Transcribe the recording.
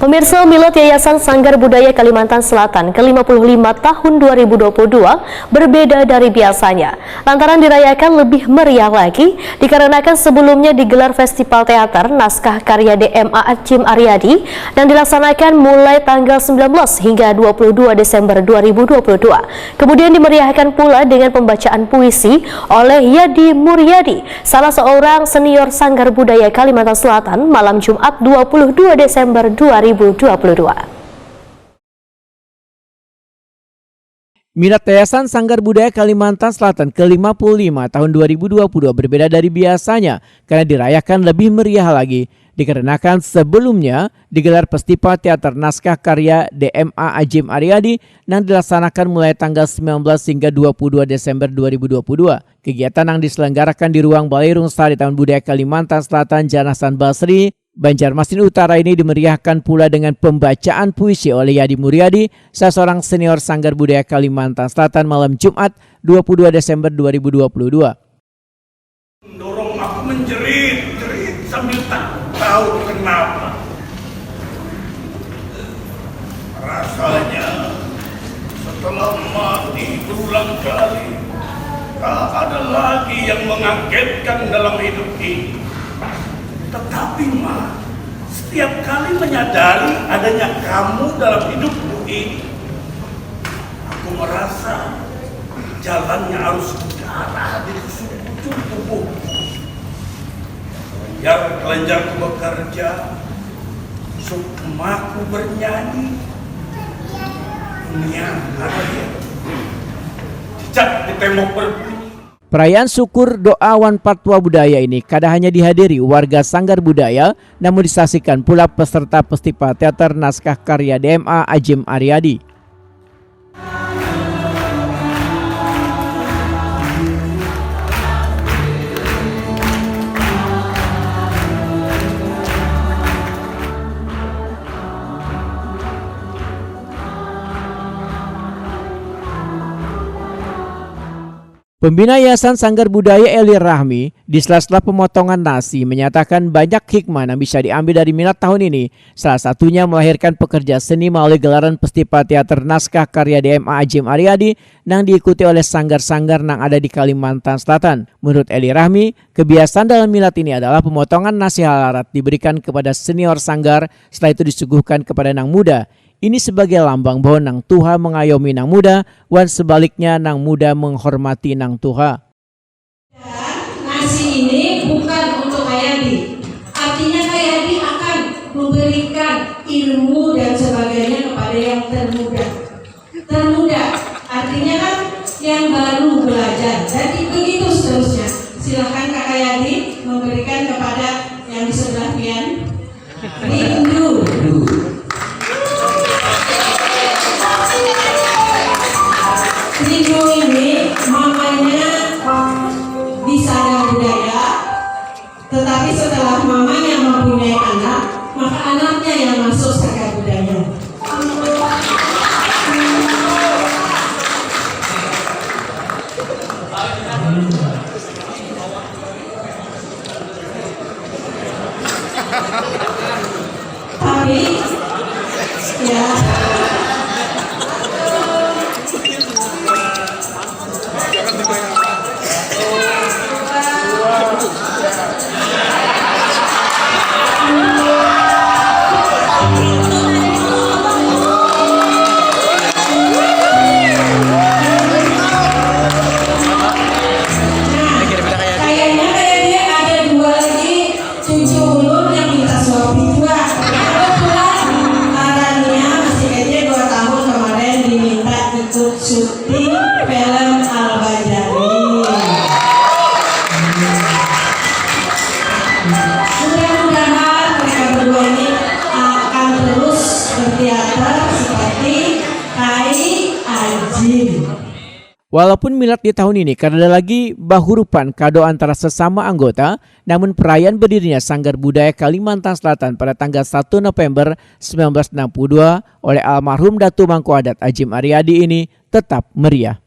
Pemirsa, Milad Yayasan Sanggar Budaya Kalimantan Selatan ke-55 tahun 2022 berbeda dari biasanya. Lantaran dirayakan lebih meriah lagi, dikarenakan sebelumnya digelar Festival Teater Naskah Karya DMA Adjim Aryadi dan dilaksanakan mulai tanggal 19 hingga 22 Desember 2022. Kemudian dimeriahkan pula dengan pembacaan puisi oleh Yadi Muryadi, salah seorang senior Sanggar Budaya Kalimantan Selatan, malam Jumat 22 Desember 2022. Milad Yayasan Sanggar Budaya Kalimantan Selatan ke-55 tahun 2022 berbeda dari biasanya karena dirayakan lebih meriah lagi, dikarenakan sebelumnya digelar Festival Teater Naskah Karya DMA Adjim Aryadi yang dilaksanakan mulai tanggal 19 hingga 22 Desember 2022. Kegiatan yang diselenggarakan di ruang Balai Rungsari Taman Budaya Kalimantan Selatan Jalan Hasan Basri, Banjarmasin Utara ini dimeriahkan pula dengan pembacaan puisi oleh Yadi Muryadi, salah seorang senior Sanggar Budaya Kalimantan Selatan, malam Jumat 22 Desember 2022. Mendorong aku menjerit-jerit sambil tak tahu kenapa. Rasanya setelah mati berulang kali, tak ada lagi yang mengagetkan dalam hidup ini. Tetapi setiap kali menyadari adanya kamu dalam hidupku ini, aku merasa jalannya arus udara di sekujur tubuh. Biar kelenjarku bekerja, sukmaku bernyanyi, dunia ada dia. Jejak di tembok berbunyi. Perayaan syukur doa Wan Patwa Budaya ini kadang hanya dihadiri warga Sanggar Budaya, namun disaksikan pula peserta Festival Teater Naskah Karya DMA Adjim Aryadi. Pembina Yayasan Sanggar Budaya Eli Rahmi di sela-sela pemotongan nasi menyatakan banyak hikmah yang bisa diambil dari milad tahun ini. Salah satunya melahirkan pekerja seni melalui gelaran Festival Teater Naskah Karya DMA Adjim Aryadi yang diikuti oleh sanggar-sanggar yang ada di Kalimantan Selatan. Menurut Eli Rahmi, kebiasaan dalam milad ini adalah pemotongan nasi halarat diberikan kepada senior sanggar, setelah itu disuguhkan kepada nang muda. Ini sebagai lambang bahwa nang tuha mengayomi nang muda, dan sebaliknya nang muda menghormati nang tuha. Nasi ini bukan untuk Kayadi, artinya Kayadi akan memberikan ilmu dan sebagainya kepada yang termuda. Termuda artinya kan yang baru belajar, jadi begitu seterusnya. Silakan Kak Kayadi memberikan kepada yang di sebelah pian. Rindu. Rindu ini mamanya di Sanggar Budaya, tetapi setelah mamanya mempunyai anak, maka anaknya yang masuk Sanggar Budaya. Tapi ya, syuting film Al-Bajari. Mudah-mudahan mereka berdua ini akan terus berteater seperti Kai Adjim. Walaupun milad di tahun ini karena ada lagi bahurupan kado antara sesama anggota, namun perayaan berdirinya Sanggar Budaya Kalimantan Selatan pada tanggal 1 November 1962 oleh almarhum Datu Mangku Adat Adjim Aryadi ini tetap meriah.